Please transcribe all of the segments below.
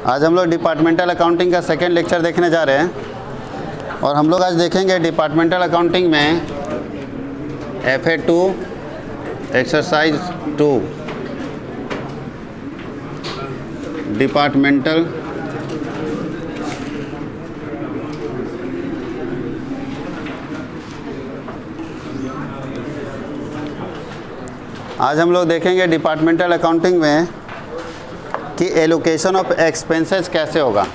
आज हम लोग डिपार्टमेंटल अकाउंटिंग का सेकेंड लेक्चर देखने जा रहे हैं और हम लोग आज देखेंगे डिपार्टमेंटल अकाउंटिंग में FA2 एक्सरसाइज 2 डिपार्टमेंटल आज हम लोग देखेंगे डिपार्टमेंटल अकाउंटिंग में कि एलोकेशन ऑफ एक्सपेंसेस कैसे होगा।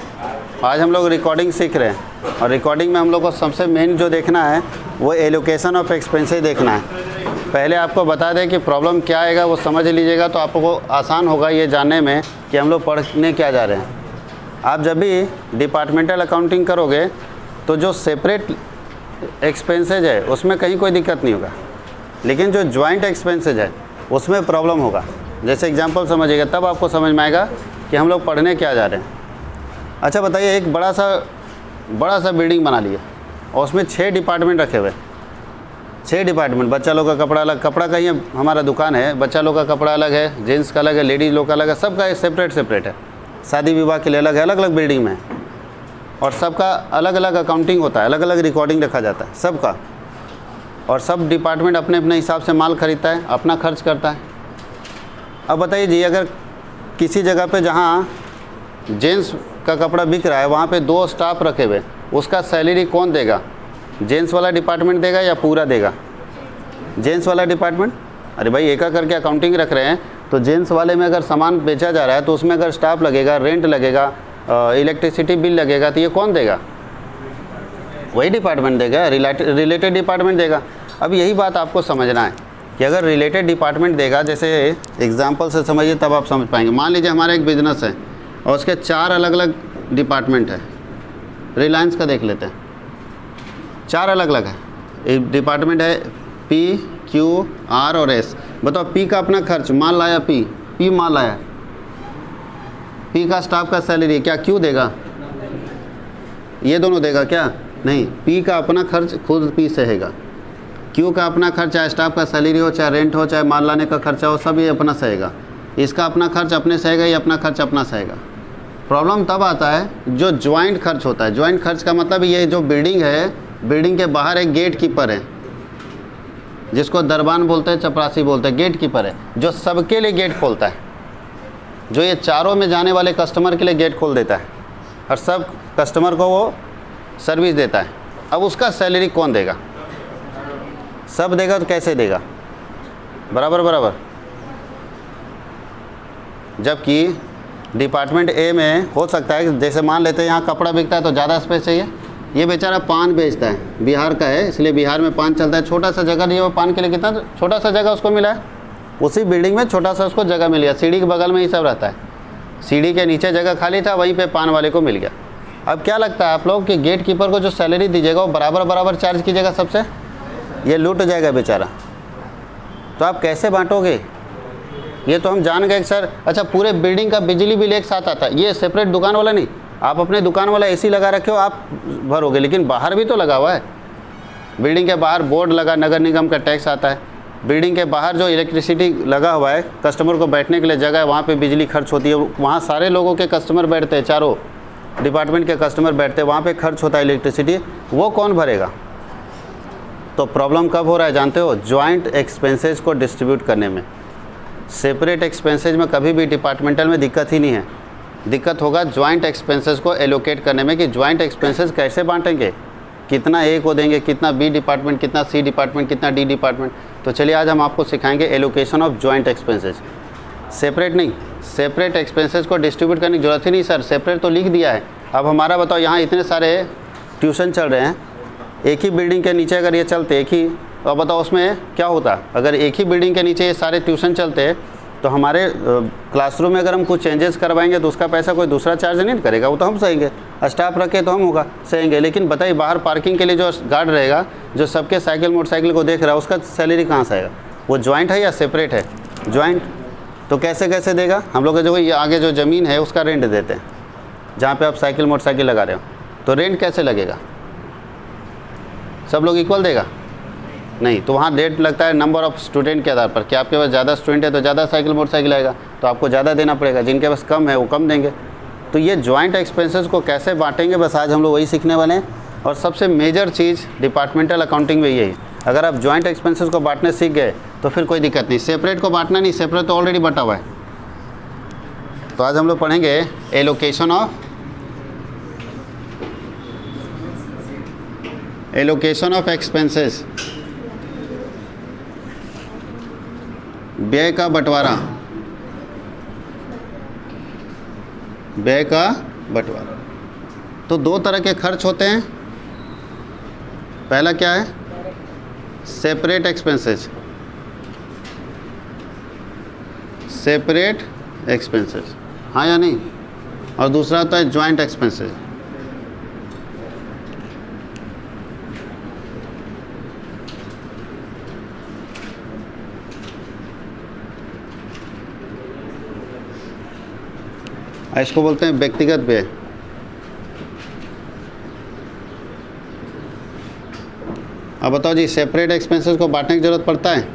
आज हम लोग रिकॉर्डिंग सीख रहे हैं और रिकॉर्डिंग में हम लोग को सबसे मेन जो देखना है वो एलोकेशन ऑफ एक्सपेंसेस देखना है। पहले आपको बता दें कि प्रॉब्लम क्या आएगा वो समझ लीजिएगा तो आपको आसान होगा ये जानने में कि हम लोग पढ़ने क्या जा रहे हैं। आप जब भी डिपार्टमेंटल अकाउंटिंग करोगे तो जो सेपरेट एक्सपेंसेज है उसमें कहीं कोई दिक्कत नहीं होगा, लेकिन जो ज्वाइंट एक्सपेंसेज है उसमें प्रॉब्लम होगा। जैसे एग्जांपल समझिएगा तब आपको समझ में आएगा कि हम लोग पढ़ने क्या जा रहे हैं। अच्छा बताइए, एक बड़ा सा बिल्डिंग बना लिया और उसमें 6 डिपार्टमेंट रखे हुए। 6 डिपार्टमेंट, बच्चा लोग का कपड़ा अलग, कपड़ा का ही हमारा दुकान है, बच्चा लोग का कपड़ा अलग है, जेंट्स का अलग है, लेडीज़ लोग का अलग है, सबका सेपरेट है। शादी विवाह के लिए अलग है, अलग अलग बिल्डिंग में है और सबका अलग अलग अकाउंटिंग होता है, अलग अलग रिकॉर्डिंग रखा जाता है सबका। और सब डिपार्टमेंट अपने अपने हिसाब से माल खरीदता है, अपना खर्च करता है। अब बताइए जी, अगर किसी जगह पे जहाँ जेंट्स का कपड़ा बिक रहा है वहाँ पे 2 स्टाफ रखे हुए, उसका सैलरी कौन देगा? जेंट्स वाला डिपार्टमेंट देगा या पूरा देगा? जेंट्स वाला डिपार्टमेंट। अरे भाई एक करके अकाउंटिंग रख रहे हैं तो जेंट्स वाले में अगर सामान बेचा जा रहा है तो उसमें अगर स्टाफ लगेगा, रेंट लगेगा, इलेक्ट्रिसिटी बिल लगेगा तो ये कौन देगा? वही डिपार्टमेंट देगा, रिलेटेड डिपार्टमेंट देगा। अब यही बात आपको समझना है कि अगर रिलेटेड डिपार्टमेंट देगा, जैसे एग्जांपल से समझिए तब आप समझ पाएंगे। मान लीजिए हमारा एक बिजनेस है और उसके 4 अलग अलग डिपार्टमेंट है। रिलायंस का देख लेते हैं, 4 अलग अलग है। एक डिपार्टमेंट है P, Q, R और S। बताओ P का अपना खर्च, माल लाया P माल लाया, P का स्टाफ का सैलरी क्या Q देगा? ये दोनों देगा क्या? नहीं, P का अपना खर्च खुद P सहेगा, Q का अपना खर्च चाहे स्टाफ का सैलरी हो, चाहे रेंट हो, चाहे माल लाने का खर्चा हो, सब ये अपना सहेगा। इसका अपना खर्च अपने सहेगा, ये अपना खर्च अपना सहेगा। प्रॉब्लम तब आता है जो ज्वाइंट खर्च होता है। ज्वाइंट खर्च का मतलब ये जो बिल्डिंग है, बिल्डिंग के बाहर एक गेट कीपर है जिसको दरबान बोलते हैं, चपरासी बोलते हैं। गेट कीपर है जो सबके लिए गेट खोलता है, जो ये चारों में जाने वाले कस्टमर के लिए गेट खोल देता है और सब कस्टमर को वो सर्विस देता है। अब उसका सैलरी कौन देगा? सब देगा तो कैसे देगा? बराबर। जबकि डिपार्टमेंट A में हो सकता है, जैसे मान लेते हैं यहाँ कपड़ा बिकता है तो ज़्यादा स्पेस चाहिए। ये बेचारा पान बेचता है, बिहार का है इसलिए बिहार में पान चलता है। छोटा सा जगह नहीं, वो पान के लिए कितना छोटा सा जगह उसको मिला है, उसी बिल्डिंग में छोटा सा उसको जगह मिल गया। सीढ़ी के बगल में ही सब रहता है, सीढ़ी के नीचे जगह खाली था, वहीं पर पान वाले को मिल गया। अब क्या लगता है आप लोग कि गेट कीपर को जो सैलरी दीजिएगा वो बराबर चार्ज कीजिएगा सबसे? ये लूट जाएगा बेचारा। तो आप कैसे बांटोगे? ये तो हम जान गए सर। अच्छा, पूरे बिल्डिंग का बिजली बिल एक साथ आता है, ये सेपरेट दुकान वाला नहीं। आप अपने दुकान वाला AC लगा रखे हो, आप भरोगे, लेकिन बाहर भी तो लगा हुआ है। बिल्डिंग के बाहर बोर्ड लगा, नगर निगम का टैक्स आता है। बिल्डिंग के बाहर जो इलेक्ट्रिसिटी लगा हुआ है, कस्टमर को बैठने के लिए जगह है, वहाँ पर बिजली खर्च होती है। वहाँ सारे लोगों के कस्टमर बैठते हैं, चारों डिपार्टमेंट के कस्टमर बैठते हैं, वहाँ पे खर्च होता है इलेक्ट्रिसिटी, वो कौन भरेगा? तो प्रॉब्लम कब हो रहा है जानते हो? ज्वाइंट एक्सपेंसेस को डिस्ट्रीब्यूट करने में। सेपरेट एक्सपेंसेस में कभी भी डिपार्टमेंटल में दिक्कत ही नहीं है। दिक्कत होगा ज्वाइंट एक्सपेंसेस को एलोकेट करने में कि ज्वाइंट एक्सपेंसेस कैसे बांटेंगे, कितना A को देंगे, कितना B डिपार्टमेंट, कितना C डिपार्टमेंट, कितना D डिपार्टमेंट। तो चलिए आज हम आपको सिखाएंगे allocation of joint expenses. Separate नहीं, सेपरेट एक्सपेंसेस को डिस्ट्रीब्यूट करने की जरूरत ही नहीं सर, सेपरेट तो लिख दिया है। अब हमारा बताओ, यहाँ इतने सारे ट्यूशन चल रहे हैं, एक ही बिल्डिंग के नीचे अगर ये चलते, एक ही, तो बताओ उसमें क्या होता? अगर एक ही बिल्डिंग के नीचे ये सारे ट्यूशन चलते तो हमारे क्लासरूम में अगर हम कुछ चेंजेस करवाएंगे तो उसका पैसा कोई दूसरा चार्ज नहीं करेगा, वो तो हम सहेंगे। स्टाफ रखे तो हम होगा सहेंगे। लेकिन बताइए बाहर पार्किंग के लिए जो गार्ड रहेगा, जो सबके साइकिल मोटरसाइकिल को देख रहा है, उसका सैलरी कहाँ से आएगा? वो ज्वाइंट है या सेपरेट है? ज्वाइंट। तो कैसे देगा? हम लोग जो ये आगे जो ज़मीन है उसका रेंट देते हैं, जहाँ पे आप साइकिल मोटरसाइकिल लगा रहे हो, तो रेंट कैसे लगेगा? सब लोग इक्वल देगा? नहीं, तो वहाँ रेट लगता है नंबर ऑफ़ स्टूडेंट के आधार पर कि आपके पास ज़्यादा स्टूडेंट है तो ज़्यादा साइकिल मोटरसाइकिल आएगा, तो आपको ज़्यादा देना पड़ेगा। जिनके पास कम है वो कम देंगे। तो ये जॉइंट एक्सपेंसेस को कैसे बांटेंगे, बस आज हम लोग वही सीखने वाले हैं। और सबसे मेजर चीज़ डिपार्टमेंटल अकाउंटिंग में यही, अगर आप जॉइंट एक्सपेंसेस को बांटने सीख गए तो फिर कोई दिक्कत नहीं। सेपरेट को बांटना नहीं, सेपरेट तो ऑलरेडी बटा हुआ है। तो आज हम लोग पढ़ेंगे एलोकेशन ऑफ एक्सपेंसेस, व्यय का बंटवारा, व्यय का बंटवारा। तो दो तरह के खर्च होते हैं। पहला क्या है, सेपरेट एक्सपेंसेस, सेपरेट एक्सपेंसेस, हाँ या नहीं, और दूसरा होता है ज्वाइंट एक्सपेंसेस। इसको बोलते हैं व्यक्तिगत व्यय। अब बताओ जी, सेपरेट एक्सपेंसेस को बांटने की जरूरत पड़ता है?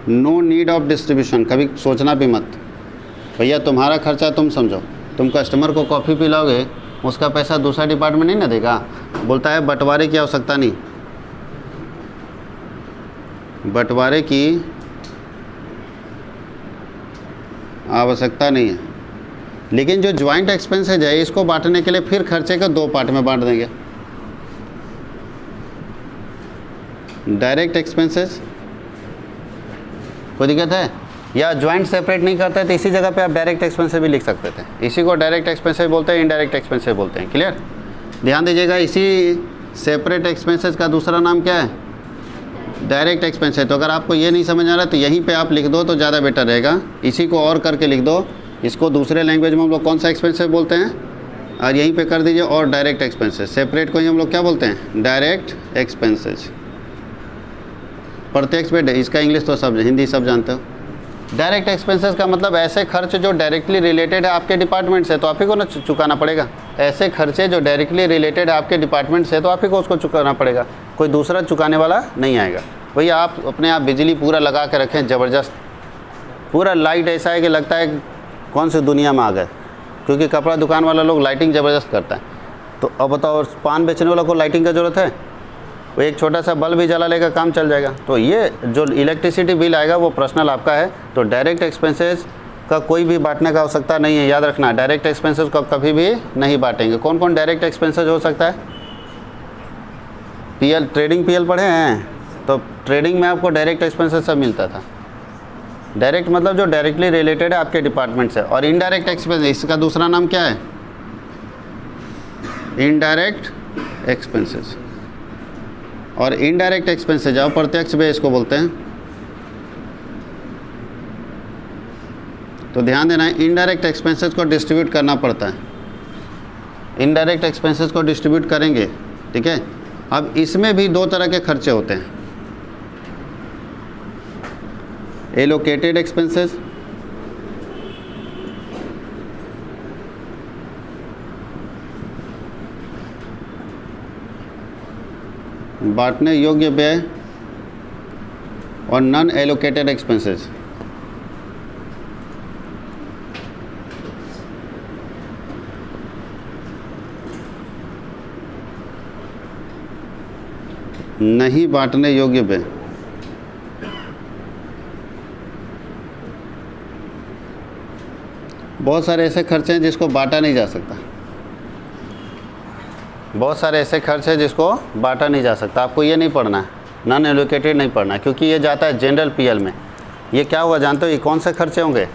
No need of distribution. कभी सोचना भी मत, भैया तुम्हारा खर्चा तुम समझो। तुम कस्टमर को कॉफ़ी पिलाओगे, उसका पैसा दूसरा डिपार्टमेंट नहीं ना देगा। बोलता है बंटवारे की आवश्यकता नहीं, बंटवारे की आवश्यकता नहीं है। लेकिन जो ज्वाइंट एक्सपेंसेज है, इसको बांटने के लिए फिर खर्चे को दो पार्ट में बांट देंगे। डायरेक्ट एक्सपेंसेस, कोई दिक्कत है? या ज्वाइंट सेपरेट नहीं करते हैं तो इसी जगह पे आप डायरेक्ट एक्सपेंसेस भी लिख सकते थे। इसी को डायरेक्ट एक्सपेंसेस बोलते हैं, इनडायरेक्ट एक्सपेंसेस बोलते हैं। क्लियर? ध्यान दीजिएगा, इसी सेपरेट एक्सपेंसेस का दूसरा नाम क्या है? Direct expenses. तो अगर आपको ये नहीं समझ आ रहा तो यहीं पे आप लिख दो तो ज़्यादा बेटर रहेगा। इसी को और करके लिख दो, इसको दूसरे लैंग्वेज में हम लोग कौन सा एक्सपेंसेस बोलते हैं, और यहीं पे कर दीजिए और डायरेक्ट एक्सपेंसेस। सेपरेट को ही हम लोग क्या बोलते हैं? Direct expenses. प्रत्यक्ष पे, इसका इंग्लिश तो सब, हिंदी सब जानते हो। डायरेक्ट एक्सपेंसेस का मतलब ऐसे खर्च जो डायरेक्टली रिलेटेड है आपके डिपार्टमेंट से, तो आप ही को ना चुकाना पड़ेगा। ऐसे खर्चे जो डायरेक्टली रिलेटेड है आपके डिपार्टमेंट से, तो आप ही को उसको चुकाना पड़ेगा, कोई दूसरा चुकाने वाला नहीं आएगा। भैया आप अपने आप बिजली पूरा लगा के रखें, ज़बरदस्त, पूरा लाइट ऐसा है कि लगता है कौन सी दुनिया में आ गए, क्योंकि कपड़ा दुकान वाला लोग लाइटिंग ज़बरदस्त करता है। तो अब बताओ, पान बेचने वाला को लाइटिंग का ज़रूरत है? वो एक छोटा सा बल्ब भी जला लेगा, काम चल जाएगा। तो ये जो इलेक्ट्रिसिटी बिल आएगा वो पर्सनल आपका है। तो डायरेक्ट एक्सपेंसेस का कोई भी बांटने का आवश्यकता नहीं है, याद रखना। डायरेक्ट एक्सपेंसेस को कभी भी नहीं बांटेंगे। कौन कौन डायरेक्ट एक्सपेंसेस हो सकता है? पीएल, ट्रेडिंग पीएल पढ़े हैं तो ट्रेडिंग में आपको डायरेक्ट एक्सपेंसेस सब मिलता था। डायरेक्ट मतलब जो डायरेक्टली रिलेटेड है आपके डिपार्टमेंट से। और इनडायरेक्ट एक्सपेंसेस, इसका दूसरा नाम क्या है? Indirect expenses. और इनडायरेक्ट एक्सपेंसेस अप्रत्यक्ष व्यय इसको बोलते हैं। तो ध्यान देना है, इनडायरेक्ट एक्सपेंसेस को डिस्ट्रीब्यूट करना पड़ता है। इनडायरेक्ट एक्सपेंसेस को डिस्ट्रीब्यूट करेंगे, ठीक है। अब इसमें भी दो तरह के खर्चे होते हैं, एलोकेटेड एक्सपेंसेस, बांटने योग्य व्यय, और नॉन एलोकेटेड एक्सपेंसेस। नहीं बांटने योग्य व्यय। बहुत सारे ऐसे खर्चे हैं जिसको बांटा नहीं जा सकता, बहुत सारे ऐसे खर्च है जिसको बांटा नहीं जा सकता। आपको ये नहीं पढ़ना है, नॉन एलोकेटेड नहीं पढ़ना है, क्योंकि ये जाता है जनरल पीएल में। ये क्या हुआ जानते हो, ये कौन से खर्चे होंगे?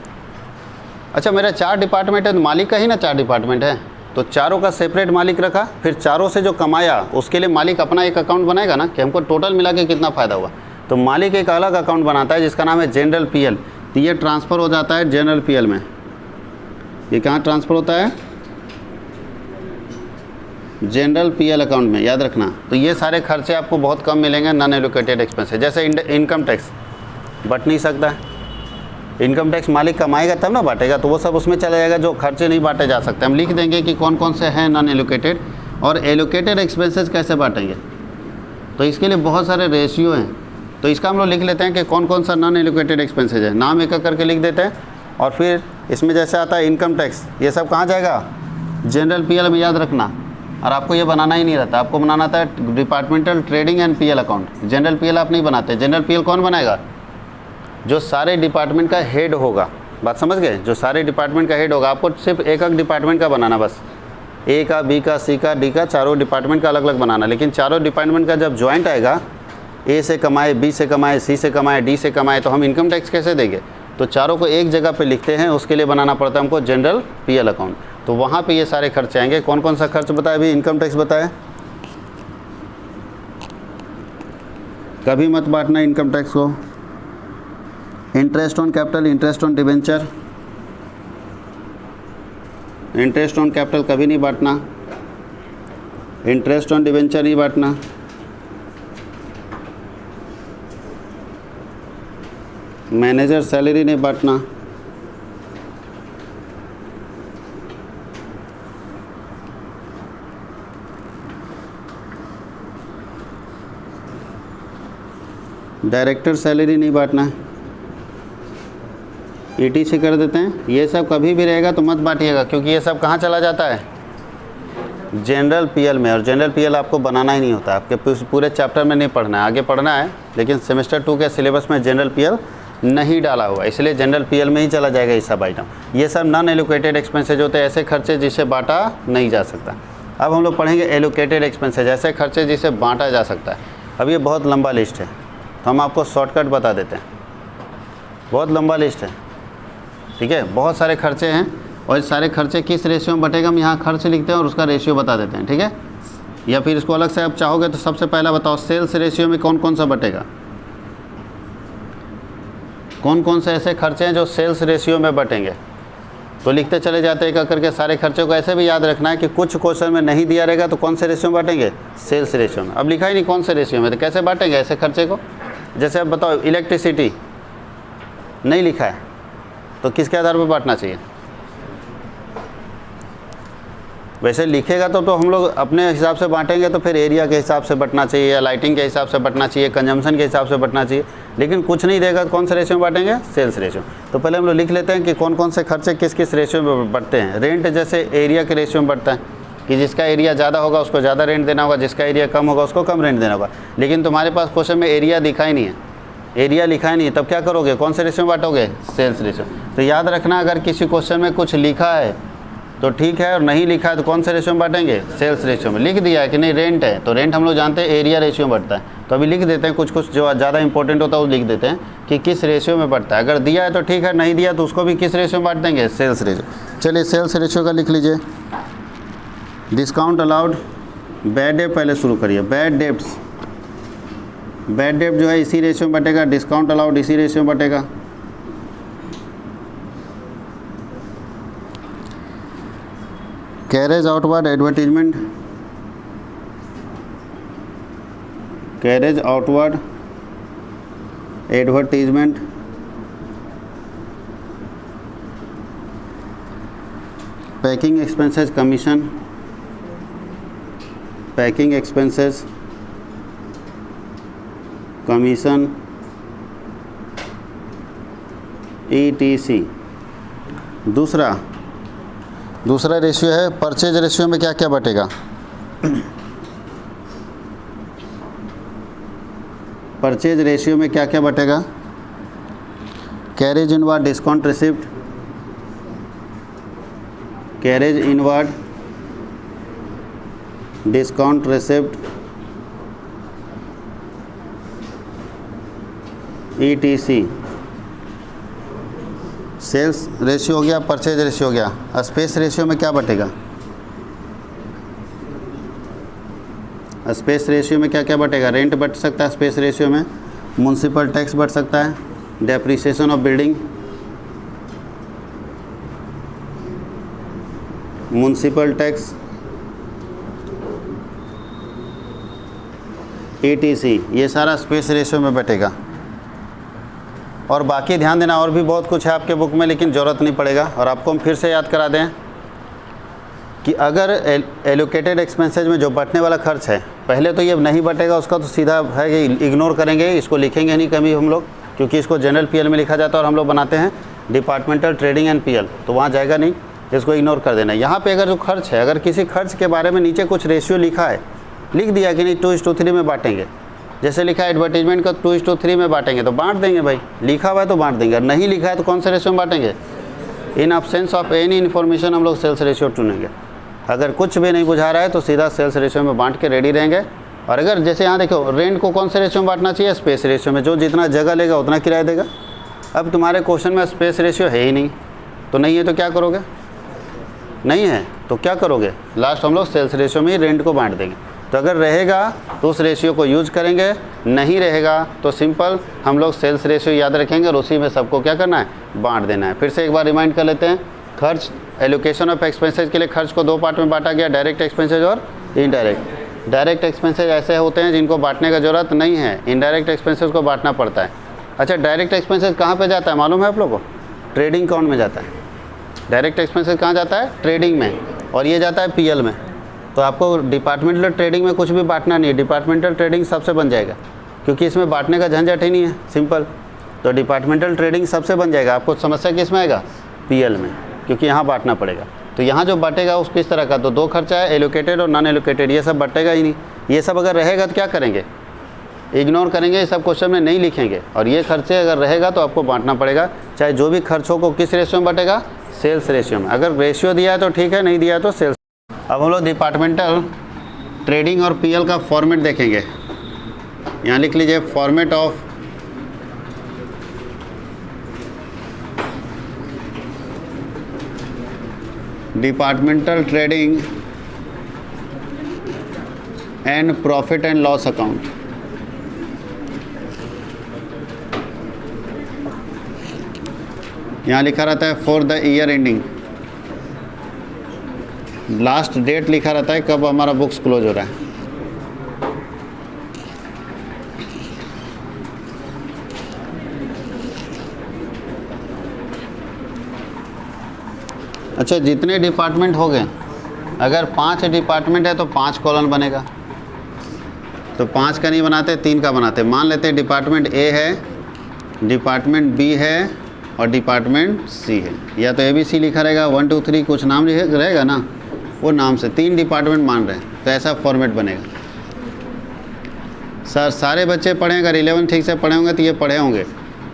अच्छा, मेरा 4 डिपार्टमेंट है तो मालिक का ही ना 4 डिपार्टमेंट है, तो चारों का सेपरेट मालिक रखा, फिर चारों से जो कमाया उसके लिए मालिक अपना एक अकाउंट बनाएगा ना, कि हमको टोटल मिला के कितना फ़ायदा हुआ। तो मालिक एक अलग अकाउंट बनाता है जिसका नाम है जनरल पीएल। तो ये ट्रांसफ़र हो जाता है जनरल पीएल में। ये कहाँ ट्रांसफ़र होता है? जनरल पीएल अकाउंट में, याद रखना। तो ये सारे खर्चे आपको बहुत कम मिलेंगे नॉन एलोकेटेड एक्सपेंसेस। जैसे इनकम टैक्स बट नहीं सकता है, इनकम टैक्स मालिक कमाएगा तब ना बांटेगा, तो वो सब उसमें चला जाएगा जो खर्चे नहीं बांटे जा सकते। हम लिख देंगे कि कौन कौन से हैं नॉन एलोकेटेड, और एलोकेटेड एक्सपेंसेस कैसे बांटेंगे। तो इसके लिए बहुत सारे रेशियो हैं, तो इसका हम लोग लिख लेते हैं कि कौन कौन सा नॉन एलोकेटेड एक्सपेंसेस है। नाम एक एक करके लिख देते हैं और फिर इसमें जैसे आता है इनकम टैक्स, ये सब कहाँ जाएगा, जनरल पीएल में, याद रखना। और आपको ये बनाना ही नहीं रहता, आपको बनाना था departmental trading and PL account. General PL आप नहीं बनाते। जनरल पीएल कौन बनाएगा, जो सारे डिपार्टमेंट का हेड होगा। बात समझ गए, जो सारे डिपार्टमेंट का हेड होगा। आपको सिर्फ एक डिपार्टमेंट का बनाना, बस ए का, बी का, सी का, डी का, चारों डिपार्टमेंट का अलग अलग बनाना। लेकिन चारों डिपार्टमेंट का जब ज्वाइंट आएगा, ए से कमाए, बी से कमाए, सी से कमाए, डी से कमाए, तो हम इनकम टैक्स कैसे देंगे। तो चारों को एक जगह पे लिखते हैं, उसके लिए बनाना पड़ता है हमको जनरल पीएल अकाउंट। तो वहाँ पे ये सारे खर्चे आएंगे। कौन कौन सा खर्च बताया अभी, इनकम टैक्स बताया, कभी मत बांटना इनकम टैक्स को। Interest on capital, interest on debenture, interest on capital कभी नहीं बांटना, इंटरेस्ट ऑन डिबेंचर नहीं बांटना। मैनेजर सैलरी नहीं बांटना। डायरेक्टर सैलरी नहीं बांटना, ETC कर देते हैं। ये सब कभी भी रहेगा तो मत बांटिएगा, क्योंकि ये सब कहाँ चला जाता है, जनरल पीएल में। और जनरल पीएल आपको बनाना ही नहीं होता, आपके पूरे चैप्टर में नहीं पढ़ना है, आगे पढ़ना है। लेकिन सेमेस्टर 2 के सिलेबस में जनरल पीएल नहीं डाला हुआ, इसलिए जनरल पीएल में ही चला जाएगा ये सब आइटम। ये सब नॉन एलोकेटेड एक्सपेंसेज होते हैं, ऐसे खर्चे जिसे बांटा नहीं जा सकता। अब हम लोग पढ़ेंगे एलोकेटेड एक्सपेंसेज, ऐसे खर्चे जिसे बांटा जा सकता है। अब ये बहुत लंबा लिस्ट है, तो हम आपको शॉर्टकट बता देते हैं। बहुत लंबा लिस्ट है, ठीक है, बहुत सारे खर्चे हैं। और इस सारे खर्चे किस रेशियो में बटेगा, हम यहाँ खर्च लिखते हैं और उसका रेशियो बता देते हैं, ठीक है। या फिर इसको अलग से आप चाहोगे तो सबसे पहला बताओ, सेल्स रेशियो में कौन कौन सा बटेगा, कौन कौन से ऐसे खर्चे हैं जो सेल्स रेशियो में बटेंगे। तो लिखते चले जाते हैं एक करके सारे खर्चों को। ऐसे भी याद रखना है कि कुछ क्वेश्चन में नहीं दिया रहेगा तो कौन से रेशियो में बांटेंगे, सेल्स रेशियो में। अब लिखा ही नहीं कौन से रेशियो में, तो कैसे बांटेंगे ऐसे खर्चे को। जैसे अब बताओ, इलेक्ट्रिसिटी नहीं लिखा है, तो किसके आधार पर बांटना चाहिए। वैसे लिखेगा तो हम लोग अपने हिसाब से बांटेंगे, तो फिर एरिया के हिसाब से बंटना चाहिए, या लाइटिंग के हिसाब से बंटना चाहिए, कंजम्पशन के हिसाब से बंटना चाहिए। लेकिन कुछ नहीं देगा तो कौन से रेशियो में बांटेंगे, सेल्स रेशियो। तो पहले हम लोग लिख लेते हैं कि कौन कौन से खर्चे किस किस रेशियो में बढ़ते हैं। रेंट जैसे एरिया के रेशियो में बढ़ता है, कि जिसका एरिया ज़्यादा होगा उसको ज़्यादा रेंट देना होगा, जिसका एरिया कम होगा उसको कम रेंट देना होगा। लेकिन तुम्हारे पास क्वेश्चन में एरिया दिखा ही नहीं है, एरिया लिखा ही नहीं है, तब क्या करोगे, कौन से रेशियो में बांटोगे, सेल्स रेशियो। तो याद रखना, अगर किसी क्वेश्चन में कुछ लिखा है तो ठीक है, और नहीं लिखा है तो कौन से रेशियो में बांटेंगे, सेल्स रेशियो में। लिख दिया है कि नहीं रेंट है, तो रेंट हम लोग जानते हैं एरिया रेशियो में बढ़ता है। तो अभी लिख देते हैं, कुछ कुछ जो ज़्यादा इंपॉर्टेंट होता है वो लिख देते हैं कि किस रेशियो में बढ़ता है। अगर दिया है तो ठीक है, नहीं दिया तो उसको भी किस रेशियो में बांट देंगे, सेल्स रेशियो। चलिए सेल्स रेशियो का लिख लीजिए। डिस्काउंट अलाउड, बैड डेट पहले शुरू करिए। बैड डेट्स, बैड डेट जो है इसी रेशियो में बटेगा, डिस्काउंट अलाउड इसी रेशियो में बटेगा। Carriage outward advertisement, carriage outward advertisement, packing expenses commission, packing expenses commission, ETC। दूसरा रेशियो है परचेज रेशियो में क्या क्या बटेगा। परचेज रेशियो में क्या क्या बटेगा, carriage inward discount receipt, carriage inward discount receipt, ETC। Sales ratio हो गया, परचेज रेशियो हो गया। स्पेस रेशियो में क्या बटेगा, स्पेस रेशियो में क्या क्या बटेगा, रेंट बट सकता है स्पेस रेशियो में, म्युनिसिपल टैक्स बढ़ सकता है, depreciation of building, municipal tax, ETC, ये सारा स्पेस रेशियो में बटेगा। और बाकी ध्यान देना, और भी बहुत कुछ है आपके बुक में, लेकिन ज़रूरत नहीं पड़ेगा। और आपको हम फिर से याद करा दें कि अगर एलोकेटेड एक्सपेंसेज में जो बटने वाला खर्च है, पहले तो ये नहीं बटेगा, उसका तो सीधा है कि इग्नोर करेंगे, इसको लिखेंगे नहीं कभी हम लोग, क्योंकि इसको जनरल पीएल में लिखा जाता है और हम लोग बनाते हैं। डिपार्टमेंटल ट्रेडिंग एंड पीएल, तो वहाँ जाएगा नहीं, इसको इग्नोर कर देना। यहाँ पे अगर जो खर्च है, अगर किसी खर्च के बारे में नीचे कुछ रेशियो लिखा है, लिख दिया कि नहीं 2:3 में बांटेंगे, जैसे लिखा है एडवर्टीजमेंट का 2:3 में बांटेंगे, तो बांट देंगे भाई, लिखा हुआ है तो बांट देंगे। और नहीं लिखा है तो कौन से रेशियो में बांटेंगे? इन अब्सेंस ऑफ एनी इन्फॉर्मेशन हम लोग सेल्स रेशियो चुनेंगे। अगर कुछ भी नहीं बुझा रहा है तो सीधा सेल्स रेशियो में बांट के रेडी रहेंगे। और अगर जैसे यहाँ देखो, रेंट को कौन से रेशियो में बांटना चाहिए? स्पेस रेशियो में, जो जितना जगह लेगा उतना किराया देगा। अब तुम्हारे क्वेश्चन में स्पेस रेशियो है ही नहीं, तो नहीं है तो क्या करोगे? नहीं है तो क्या करोगे? लास्ट हम लोग सेल्स रेशियो में ही रेंट को बांट देंगे। तो अगर रहेगा तो उस रेशियो को यूज करेंगे, नहीं रहेगा तो सिंपल हम लोग सेल्स रेशियो याद रखेंगे और उसी में सबको क्या करना है? बांट देना है। फिर से एक बार रिमाइंड कर लेते हैं, खर्च एलोकेशन ऑफ एक्सपेंसेस के लिए खर्च को 2 पार्ट में बांटा गया, डायरेक्ट एक्सपेंसेस और इनडायरेक्ट। डायरेक्ट एक्सपेंसेस ऐसे होते हैं जिनको बांटने का ज़रूरत नहीं है, इनडायरेक्ट एक्सपेंसेस को बांटना पड़ता है। अच्छा, डायरेक्ट एक्सपेंसेस कहाँ पे जाता है मालूम है आप लोगों को? ट्रेडिंग अकाउंट में जाता है। डायरेक्ट एक्सपेंसेस कहाँ जाता है? ट्रेडिंग में, और ये जाता है पीएल में। तो आपको डिपार्टमेंटल ट्रेडिंग में कुछ भी बांटना नहीं है, डिपार्टमेंटल ट्रेडिंग सबसे बन जाएगा, क्योंकि इसमें बांटने का झंझट ही नहीं है, सिंपल। तो डिपार्टमेंटल ट्रेडिंग सबसे बन जाएगा। आपको समस्या किस में आएगा? पीएल में, क्योंकि यहाँ बांटना पड़ेगा। तो यहाँ जो बांटेगा उस किस तरह का? तो 2 खर्चा है, एलोकेटेड और नॉन एलोकेटेड, ये सब बांटेगा ही नहीं। ये सब अगर रहेगा तो क्या करेंगे? इग्नोर करेंगे, ये सब क्वेश्चन में नहीं लिखेंगे। और ये खर्चे अगर रहेगा तो आपको बांटना पड़ेगा, चाहे जो भी खर्चों को किस रेशियो में बांटेगा? सेल्स रेशियो में। अगर रेशियो दिया है तो ठीक है, नहीं दिया है तो सेल्स। अब हम लोग डिपार्टमेंटल ट्रेडिंग और पीएल का फॉर्मेट देखेंगे। यहाँ लिख लीजिए, format of departmental trading and profit and loss account. यहाँ लिखा रहता है for the year ending, last date लिखा रहता है कब हमारा बुक्स क्लोज हो रहा है। अच्छा, जितने डिपार्टमेंट हो गए, अगर 5 डिपार्टमेंट है तो 5 कॉलम बनेगा। तो 5 का नहीं बनाते, 3 का बनाते। मान लेते हैं डिपार्टमेंट ए है, डिपार्टमेंट बी है और डिपार्टमेंट सी है। या तो ABC लिखा रहेगा, 1 2 3 कुछ नाम रहेगा ना, वो नाम से 3 डिपार्टमेंट मान रहे हैं, तो ऐसा फॉर्मेट बनेगा। सर सारे बच्चे पढ़े, अगर 11 ठीक से पढ़े होंगे तो ये पढ़े होंगे,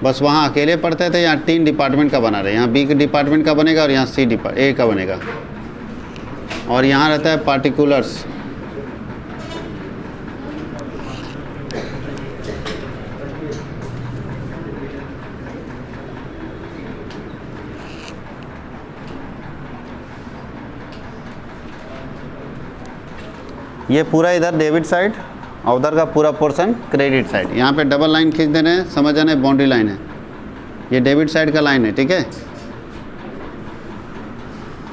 बस वहाँ अकेले पढ़ते थे। यहाँ 3 डिपार्टमेंट का बना रहे, यहाँ B के डिपार्टमेंट का बनेगा और यहाँ A का बनेगा। और यहाँ रहता है पार्टिकुलर्स, ये पूरा इधर डेबिट साइड और उधर का पूरा पोर्शन क्रेडिट साइड। यहाँ पे डबल लाइन खींच देने हैं, समझ जाना, बाउंड्री लाइन है, ये डेबिट साइड का लाइन है, ठीक है।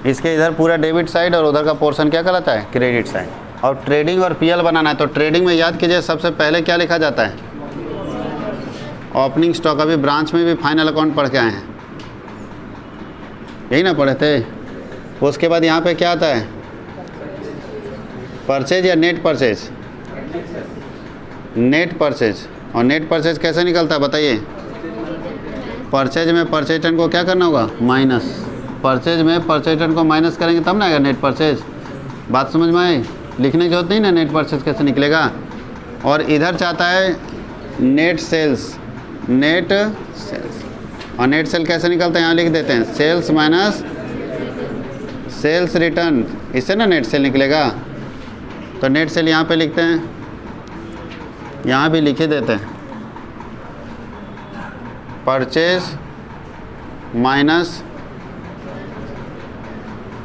इसके इधर पूरा डेबिट साइड और उधर का पोर्शन क्या कहलाता है? Credit side. और ट्रेडिंग और पीएल बनाना है, तो ट्रेडिंग में याद कीजिए सबसे पहले क्या लिखा जाता है? Opening stock. अभी ब्रांच में भी फाइनल अकाउंट पढ़ के आए हैं, यही ना पढ़े थे? उसके बाद यहाँ पे क्या आता है? परचेज या नेट परचेज? Net purchase. और नेट परचेज कैसे निकलता है बताइए? परचेज में परचेज टन को क्या करना होगा? माइनस। परचेज में परचेज टन को माइनस करेंगे तब ना आएगा नेट परचेज। बात समझ में आई? लिखने की जरूरत नहीं ना, नेट परचेज कैसे निकलेगा। और इधर चाहता है नेट सेल्स, नेट सेल्स। और नेट सेल कैसे निकलता है? यहाँ लिख देते हैं, सेल्स माइनस सेल्स रिटर्न, इससे ना नेट सेल निकलेगा। तो नेट सेल यहाँ पे लिखते हैं, यहाँ भी लिखे देते हैं, परचेज माइनस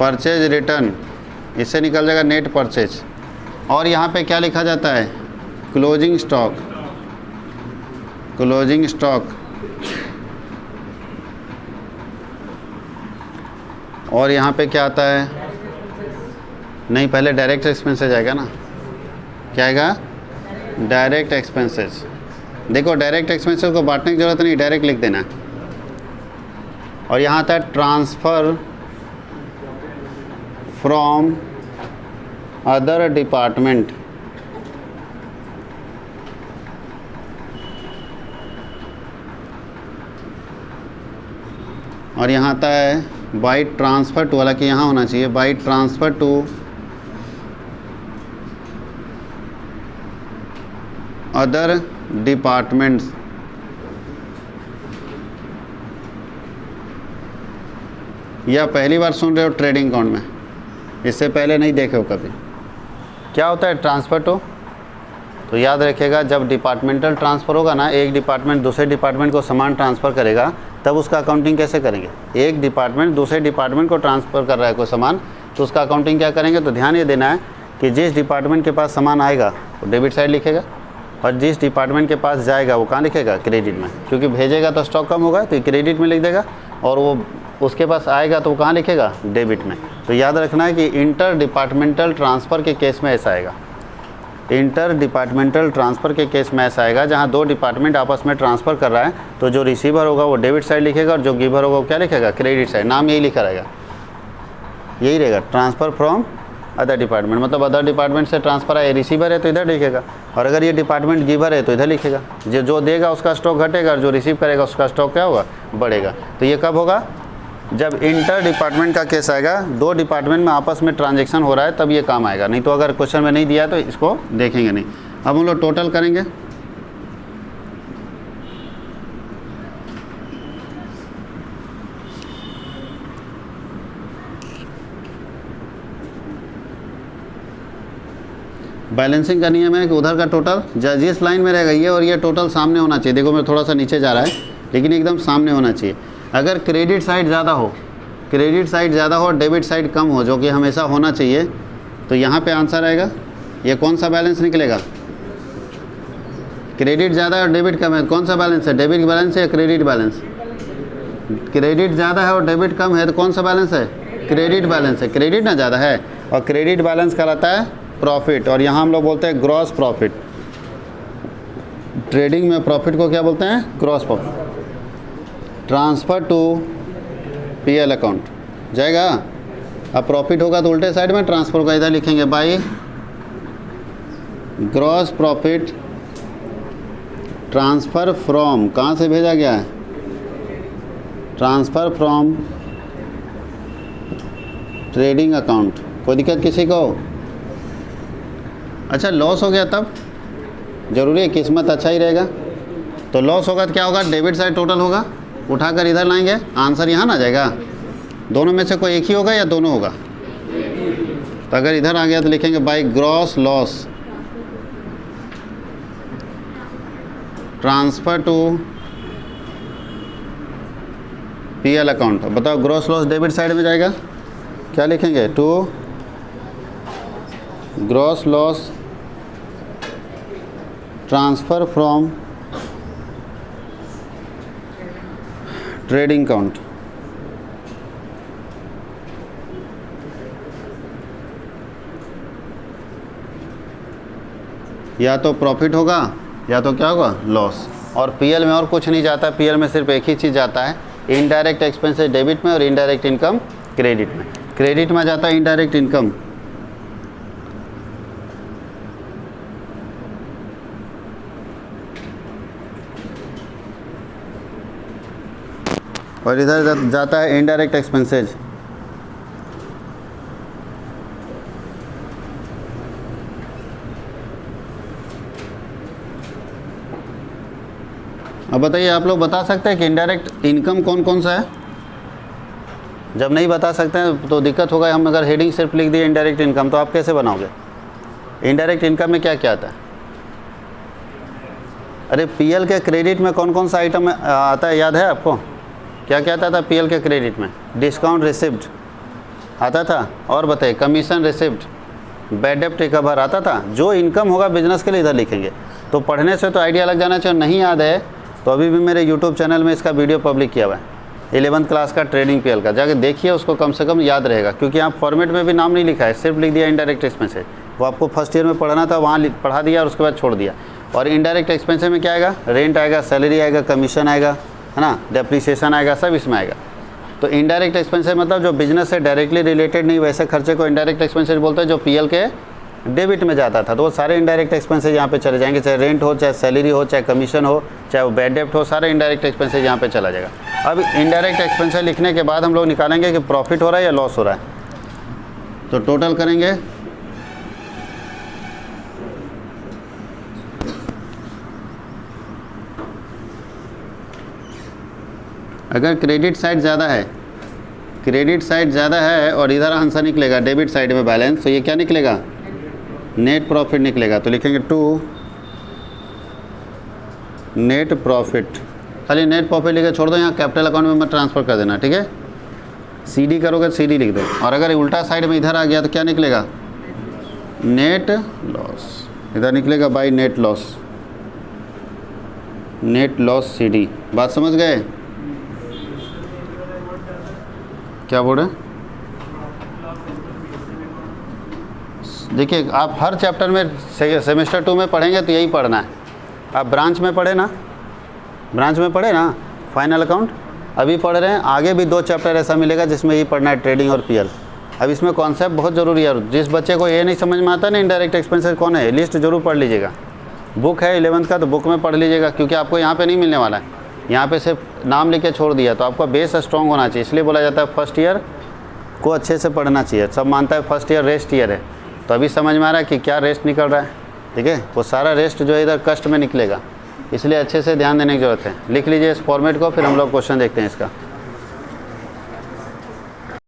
परचेज रिटर्न, इससे निकल जाएगा नेट परचेज। और यहाँ पे क्या लिखा जाता है? Closing stock, closing stock. और यहाँ पे क्या आता है? नहीं, पहले डायरेक्ट एक्सपेंसेस आएगा ना। क्या आएगा? Direct expenses. देखो डायरेक्ट एक्सपेंसेस को बांटने की जरूरत नहीं, डायरेक्ट लिख देना। और यहाँ आता है ट्रांसफ़र फ्रॉम अदर डिपार्टमेंट। और यहाँ आता है बाई ट्रांसफ़र टू, हालांकि यहाँ होना चाहिए by transfer to other departments. या पहली बार सुन रहे हो ट्रेडिंग अकाउंट में, इससे पहले नहीं देखे हो कभी। क्या होता है ट्रांसफ़र टू? तो याद रखिएगा, जब डिपार्टमेंटल ट्रांसफ़र होगा ना, एक डिपार्टमेंट दूसरे डिपार्टमेंट को सामान ट्रांसफ़र करेगा, तब उसका अकाउंटिंग कैसे करेंगे? एक डिपार्टमेंट दूसरे डिपार्टमेंट को ट्रांसफ़र कर रहा है कोई सामान, तो उसका अकाउंटिंग क्या करेंगे? तो ध्यान ये देना है कि जिस डिपार्टमेंट के पास सामान आएगा वो डेबिट साइड लिखेगा, और जिस डिपार्टमेंट के पास जाएगा वो कहाँ लिखेगा? क्रेडिट में, क्योंकि भेजेगा तो स्टॉक कम होगा तो क्रेडिट में लिख देगा, और वो उसके पास आएगा तो वो कहाँ लिखेगा? डेबिट में। तो याद रखना है कि इंटर डिपार्टमेंटल ट्रांसफ़र के केस में ऐसा आएगा, इंटर डिपार्टमेंटल ट्रांसफ़र के केस में ऐसा आएगा जहाँ दो डिपार्टमेंट आपस में ट्रांसफ़र कर रहा है, तो जो रिसीवर होगा वो डेबिट साइड लिखेगा और जो गिवर होगा वो क्या लिखेगा? Credit side. नाम यही लिखा रहेगा, यही रहेगा, ट्रांसफ़र फ्रॉम अदर डिपार्टमेंट, मतलब अदर डिपार्टमेंट से ट्रांसफ़र है, रिसीवर है तो इधर लिखेगा, और अगर ये डिपार्टमेंट गिवर है तो इधर लिखेगा। जो देगा उसका स्टॉक घटेगा और जो रिसीव करेगा उसका स्टॉक क्या होगा? बढ़ेगा। तो ये कब होगा? जब इंटर डिपार्टमेंट का केस आएगा, दो डिपार्टमेंट में आपस में ट्रांजैक्शन हो रहा है, तब ये काम आएगा, नहीं तो अगर क्वेश्चन में नहीं दिया है तो इसको देखेंगे नहीं। अब हम लोग टोटल करेंगे। बैलेंसिंग का नियम है कि उधर का टोटल जिस लाइन में रहेगा ये, और ये टोटल सामने होना चाहिए। देखो मेरा थोड़ा सा नीचे जा रहा है, लेकिन एकदम सामने होना चाहिए। अगर क्रेडिट साइड ज़्यादा हो, क्रेडिट साइड ज़्यादा हो और डेबिट साइड कम हो, जो कि हमेशा होना चाहिए, तो यहाँ पे आंसर आएगा। ये कौन सा बैलेंस निकलेगा? क्रेडिट ज़्यादा है और डेबिट कम है, कौन सा बैलेंस है? डेबिट बैलेंस है या क्रेडिट बैलेंस? क्रेडिट ज़्यादा है और डेबिट कम है, तो कौन सा बैलेंस है? क्रेडिट बैलेंस है। क्रेडिट ना ज़्यादा है, और क्रेडिट बैलेंस कहलाता है प्रॉफिट, और यहाँ हम लोग बोलते हैं ग्रॉस प्रॉफिट। ट्रेडिंग में प्रॉफिट को क्या बोलते हैं? Gross profit. Transfer to PL account जाएगा। अब प्रॉफिट होगा तो उल्टे साइड में ट्रांसफ़र का इधर लिखेंगे by gross profit transfer from, कहाँ से भेजा गया है? Transfer from trading account. कोई दिक्कत किसी को? अच्छा, लॉस हो गया तब जरूरी है, किस्मत अच्छा ही रहेगा। तो लॉस होगा तो क्या होगा? डेबिट साइड टोटल होगा, उठाकर इधर लाएंगे, आंसर यहाँ ना जाएगा। दोनों में से कोई एक ही होगा या दोनों होगा? तो अगर इधर आ गया तो लिखेंगे by gross loss transfer to PL account. बताओ ग्रॉस लॉस डेबिट साइड में जाएगा, क्या लिखेंगे? To gross loss transfer from trading account. या तो प्रॉफिट होगा या तो क्या होगा? लॉस। और पीएल में और कुछ नहीं जाता, पीएल में सिर्फ एक ही चीज़ जाता है, इनडायरेक्ट एक्सपेंसेस डेबिट में और इनडायरेक्ट इनकम क्रेडिट में। क्रेडिट में जाता है इनडायरेक्ट इनकम, और इधर जाता है इनडायरेक्ट एक्सपेंसेज। अब बताइए, आप लोग बता सकते हैं कि इनडायरेक्ट इनकम कौन कौन सा है? जब नहीं बता सकते हैं तो दिक्कत होगा। हम अगर हेडिंग सिर्फ लिख दिए इनडायरेक्ट इनकम, तो आप कैसे बनाओगे? इनडायरेक्ट इनकम में क्या क्या आता है? अरे पीएल के क्रेडिट में कौन कौन सा आइटम आता है, याद है आपको? क्या क्या आता था पीएल के क्रेडिट में? डिस्काउंट रिसिप्ट आता था, और बताइए कमीशन रिसिप्ट, बैड डेब्ट रिकवर आता था। जो इनकम होगा बिजनेस के लिए इधर लिखेंगे। तो पढ़ने से तो आइडिया लग जाना चाहिए। नहीं याद है तो अभी भी मेरे यूट्यूब चैनल में इसका वीडियो पब्लिक किया हुआ है, 11th क्लास का ट्रेडिंग पीएल का, जाके देखिए, उसको कम से कम याद रहेगा। क्योंकि यहाँ फॉर्मेट में भी नाम नहीं लिखा है, सिर्फ लिख दिया इनडायरेक्ट एक्सपेंसेस। वो आपको फर्स्ट ईयर में पढ़ना था, वहाँ पढ़ा दिया और उसके बाद छोड़ दिया। और इनडायरेक्ट एक्सपेंसेस में क्या आएगा? रेंट आएगा, सैलरी आएगा, कमीशन आएगा, है ना, डेप्रिसिएशन आएगा, सब इसमें आएगा। तो इनडायरेक्ट एक्सपेंसेस मतलब जो बिजनेस से डायरेक्टली रिलेटेड नहीं, वैसे खर्चे को इनडायरेक्ट एक्सपेंसेस बोलते हैं, जो पीएल के डेबिट में जाता था, तो वो सारे इनडायरेक्ट एक्सपेंसेस यहाँ पे चले जाएंगे, चाहे रेंट हो, चाहे सैलरी हो, चाहे कमीशन हो, चाहे वो बैड डेप्ट हो, सारे इनडायरेक्ट एक्सपेंसेस यहाँ पे चला जाएगा। अब इनडायरेक्ट एक्सपेंसेस लिखने के बाद हम लोग निकालेंगे कि प्रॉफिट हो रहा है या लॉस हो रहा है। तो टोटल करेंगे, अगर क्रेडिट साइड ज़्यादा है, क्रेडिट साइड ज़्यादा है और इधर आंसर निकलेगा डेबिट साइड में बैलेंस, तो ये क्या निकलेगा, नेट प्रॉफिट निकलेगा। तो लिखेंगे टू नेट प्रॉफिट, खाली नेट प्रॉफिट लिखे छोड़ दो, यहाँ कैपिटल अकाउंट में मत ट्रांसफ़र कर देना, ठीक है। सीडी करोगे सीडी लिख दो, और अगर उल्टा साइड में इधर आ गया तो क्या निकलेगा, नेट लॉस, इधर निकलेगा by net loss, net loss CD. बात समझ गए, क्या बोल रहे हैं? देखिए आप हर चैप्टर में सेमेस्टर 2 में पढ़ेंगे तो यही पढ़ना है। आप ब्रांच में पढ़े ना, ब्रांच में पढ़े ना फाइनल अकाउंट, अभी पढ़ रहे हैं, आगे भी 2 चैप्टर ऐसा मिलेगा जिसमें ये पढ़ना है, ट्रेडिंग और पीएल। अब इसमें कॉन्सेप्ट बहुत ज़रूरी है, जिस बच्चे को ये नहीं समझ में आता ना इनडायरेक्ट एक्सपेंसेस कौन है, लिस्ट जरूर पढ़ लीजिएगा। बुक है 11th का तो बुक में पढ़ लीजिएगा, क्योंकि आपको यहाँ पे नहीं मिलने वाला है, यहाँ पे सिर्फ नाम लिख के छोड़ दिया। तो आपका बेस स्ट्रॉन्ग होना चाहिए, इसलिए बोला जाता है फर्स्ट ईयर को अच्छे से पढ़ना चाहिए। सब मानता है फर्स्ट ईयर रेस्ट ईयर है, तो अभी समझ में आ रहा है कि क्या रेस्ट निकल रहा है, ठीक है। वो सारा रेस्ट जो है इधर कस्ट में निकलेगा, इसलिए अच्छे से ध्यान देने की ज़रूरत है। लिख लीजिए इस फॉर्मेट को, फिर हम लोग क्वेश्चन देखते हैं इसका।